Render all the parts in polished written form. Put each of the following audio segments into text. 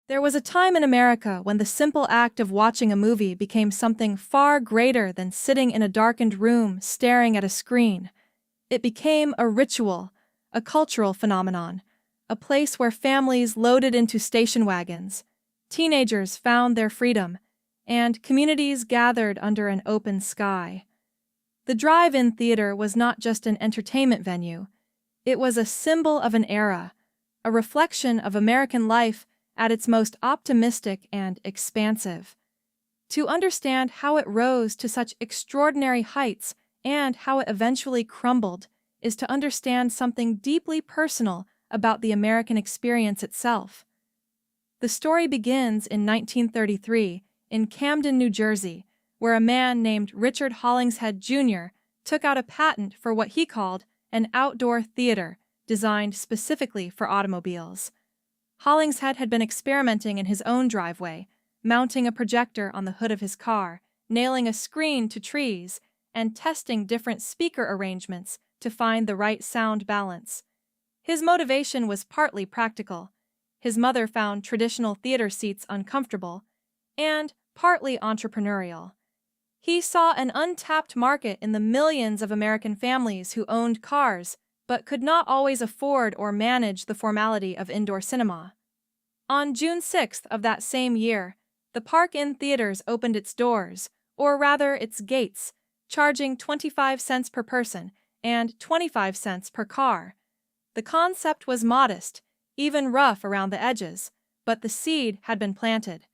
There was a time in America when the simple act of watching a movie became something far greater than sitting in a darkened room staring at a screen. It became a ritual, a cultural phenomenon, a place where families loaded into station wagons, teenagers found their freedom, and communities gathered under an open sky. The drive-in theater was not just an entertainment venue, it was a symbol of an era, a reflection of American life at its most optimistic and expansive. To understand how it rose to such extraordinary heights and how it eventually crumbled is to understand something deeply personal about the American experience itself. The story begins in 1933 in Camden, New Jersey, where a man named Richard Hollingshead Jr. took out a patent for what he called an outdoor theater designed specifically for automobiles. Hollingshead had been experimenting in his own driveway, mounting a projector on the hood of his car, nailing a screen to trees, and testing different speaker arrangements to find the right sound balance. His motivation was partly practical. His mother found traditional theater seats uncomfortable, and partly entrepreneurial. He saw an untapped market in the millions of American families who owned cars but could not always afford or manage the formality of indoor cinema. On June 6th of that same year, the Park-In Theaters opened its doors, or rather its gates, charging 25 cents per person and 25 cents per car. The concept was modest, even rough around the edges, but the seed had been planted.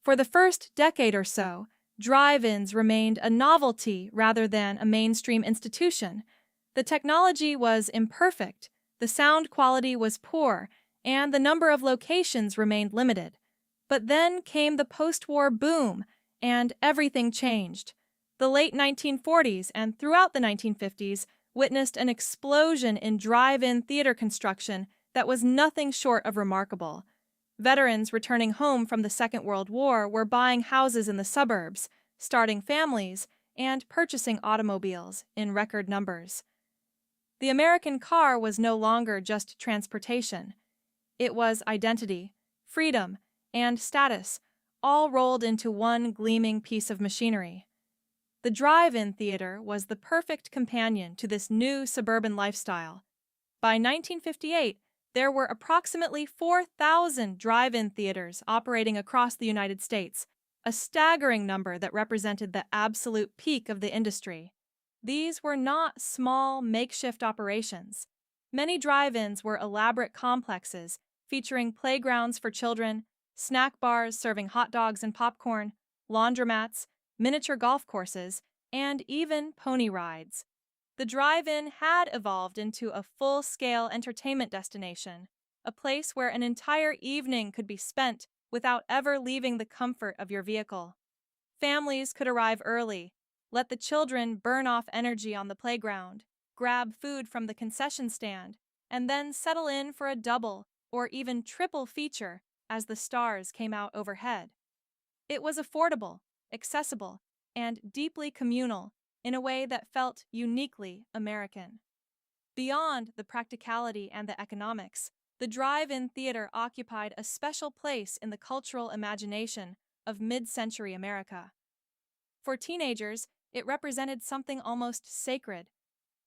For the first decade or so, drive-ins remained a novelty rather than a mainstream institution. The technology was imperfect, the sound quality was poor, and the number of locations remained limited. But then came the post-war boom, and everything changed. The late 1940s and throughout the 1950s witnessed an explosion in drive-in theater construction that was nothing short of remarkable. Veterans returning home from the Second World War were buying houses in the suburbs, starting families, and purchasing automobiles in record numbers. The American car was no longer just transportation. It was identity, freedom, and status, all rolled into one gleaming piece of machinery. The drive-in theater was the perfect companion to this new suburban lifestyle. By 1958, there were approximately 4,000 drive-in theaters operating across the United States, a staggering number that represented the absolute peak of the industry. These were not small, makeshift operations. Many drive-ins were elaborate complexes featuring playgrounds for children, snack bars serving hot dogs and popcorn, laundromats, miniature golf courses, and even pony rides. The drive-in had evolved into a full-scale entertainment destination, a place where an entire evening could be spent without ever leaving the comfort of your vehicle. Families could arrive early, let the children burn off energy on the playground, grab food from the concession stand, and then settle in for a double or even triple feature as the stars came out overhead. It was affordable, accessible, and deeply communal in a way that felt uniquely American. Beyond the practicality and the economics, the drive-in theater occupied a special place in the cultural imagination of mid-century America. For teenagers, it represented something almost sacred,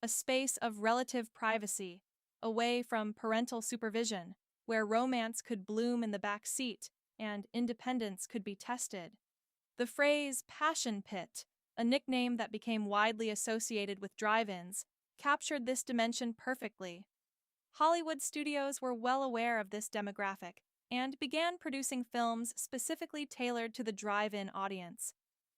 a space of relative privacy, away from parental supervision, where romance could bloom in the back seat and independence could be tested. The phrase passion pit, a nickname that became widely associated with drive-ins, captured this dimension perfectly. Hollywood studios were well aware of this demographic and began producing films specifically tailored to the drive-in audience.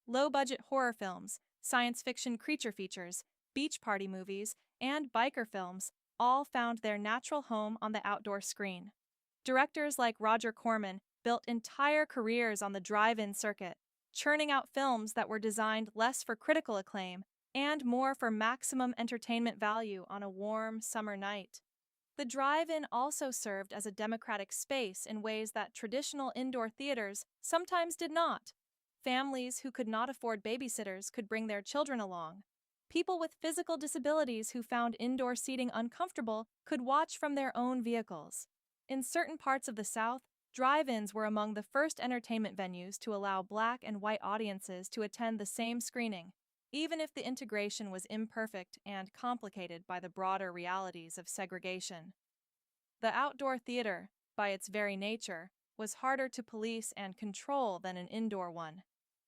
Low-budget horror films, science fiction creature features, beach party movies, and biker films all found their natural home on the outdoor screen. Directors like Roger Corman built entire careers on the drive-in circuit, churning out films that were designed less for critical acclaim and more for maximum entertainment value on a warm summer night. The drive-in also served as a democratic space in ways that traditional indoor theaters sometimes did not. Families who could not afford babysitters could bring their children along. People with physical disabilities who found indoor seating uncomfortable could watch from their own vehicles. In certain parts of the South, Drive-ins were among the first entertainment venues to allow black and white audiences to attend the same screening, even if the integration was imperfect and complicated by the broader realities of segregation. The outdoor theater, by its very nature, was harder to police and control than an indoor one,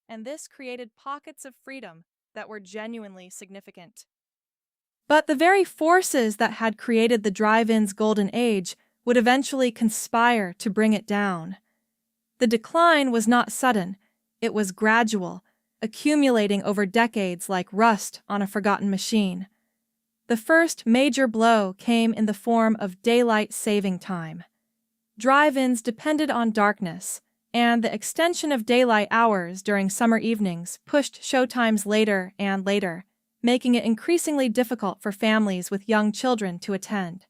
and this created pockets of freedom that were genuinely significant. But the very forces that had created the drive-in's golden age would eventually conspire to bring it down. The decline was not sudden, it was gradual, accumulating over decades like rust on a forgotten machine. The first major blow came in the form of daylight saving time. Drive-ins depended on darkness, and the extension of daylight hours during summer evenings pushed showtimes later and later, making it increasingly difficult for families with young children to attend.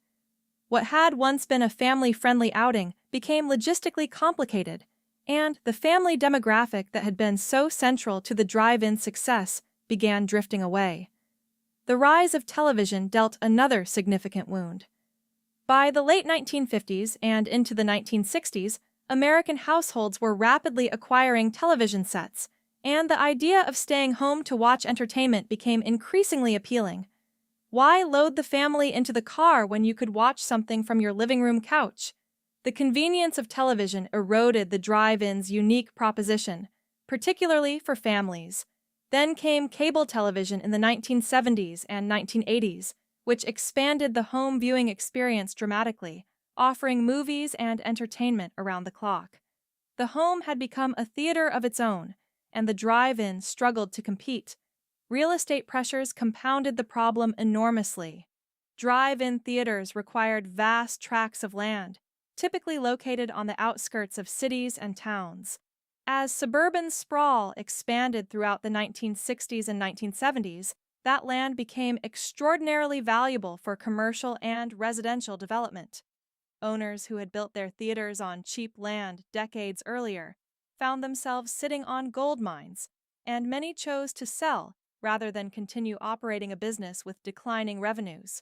What had once been a family-friendly outing became logistically complicated, and the family demographic that had been so central to the drive-in success began drifting away. The rise of television dealt another significant wound. By the late 1950s and into the 1960s, American households were rapidly acquiring television sets, and the idea of staying home to watch entertainment became increasingly appealing. Why load the family into the car when you could watch something from your living room couch? The convenience of television eroded the drive-in's unique proposition, particularly for families. Then came cable television in the 1970s and 1980s, which expanded the home viewing experience dramatically, offering movies and entertainment around the clock. The home had become a theater of its own, and the drive-in struggled to compete. Real estate pressures compounded the problem enormously. Drive-in theaters required vast tracts of land, typically located on the outskirts of cities and towns. As suburban sprawl expanded throughout the 1960s and 1970s, that land became extraordinarily valuable for commercial and residential development. Owners who had built their theaters on cheap land decades earlier found themselves sitting on gold mines, and many chose to sell rather than continue operating a business with declining revenues.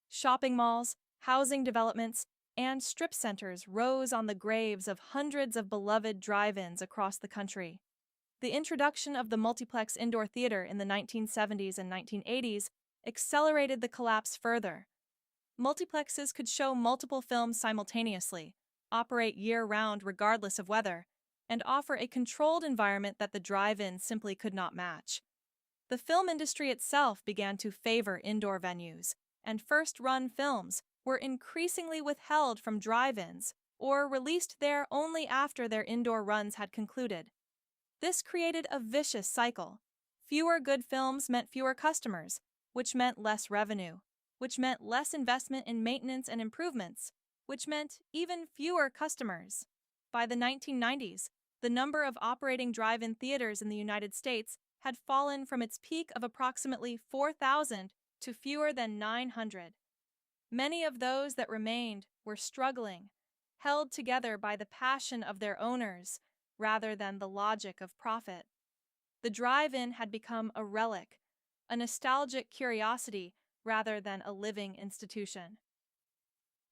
Shopping malls, housing developments, and strip centers rose on the graves of hundreds of beloved drive-ins across the country. The introduction of the multiplex indoor theater in the 1970s and 1980s accelerated the collapse further. Multiplexes could show multiple films simultaneously, operate year-round regardless of weather, and offer a controlled environment that the drive-in simply could not match. The film industry itself began to favor indoor venues, and first-run films were increasingly withheld from drive-ins or released there only after their indoor runs had concluded. This created a vicious cycle. Fewer good films meant fewer customers, which meant less revenue, which meant less investment in maintenance and improvements, which meant even fewer customers. By the 1990s, the number of operating drive-in theaters in the United States had fallen from its peak of approximately 4,000 to fewer than 900. Many of those that remained were struggling, held together by the passion of their owners rather than the logic of profit. The drive-in had become a relic, a nostalgic curiosity rather than a living institution.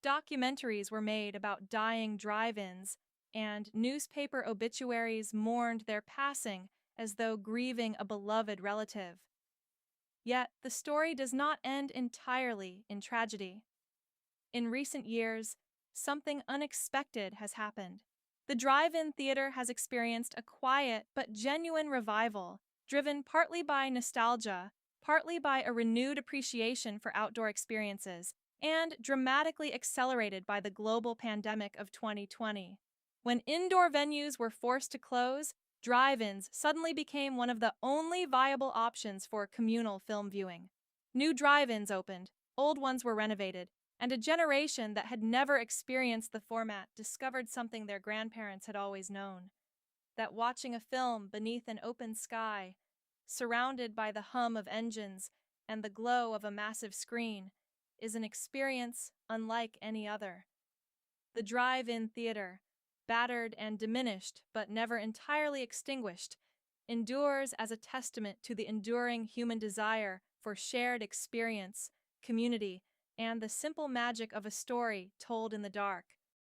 Documentaries were made about dying drive-ins, and newspaper obituaries mourned their passing as though grieving a beloved relative. Yet the story does not end entirely in tragedy. In recent years, something unexpected has happened. The drive-in theater has experienced a quiet but genuine revival, driven partly by nostalgia, partly by a renewed appreciation for outdoor experiences, and dramatically accelerated by the global pandemic of 2020. When indoor venues were forced to close, drive-ins suddenly became one of the only viable options for communal film viewing. New drive-ins opened, old ones were renovated, and a generation that had never experienced the format discovered something their grandparents had always known: that watching a film beneath an open sky, surrounded by the hum of engines and the glow of a massive screen, is an experience unlike any other. The drive-in theater, battered and diminished but never entirely extinguished, endures as a testament to the enduring human desire for shared experience, community, and the simple magic of a story told in the dark.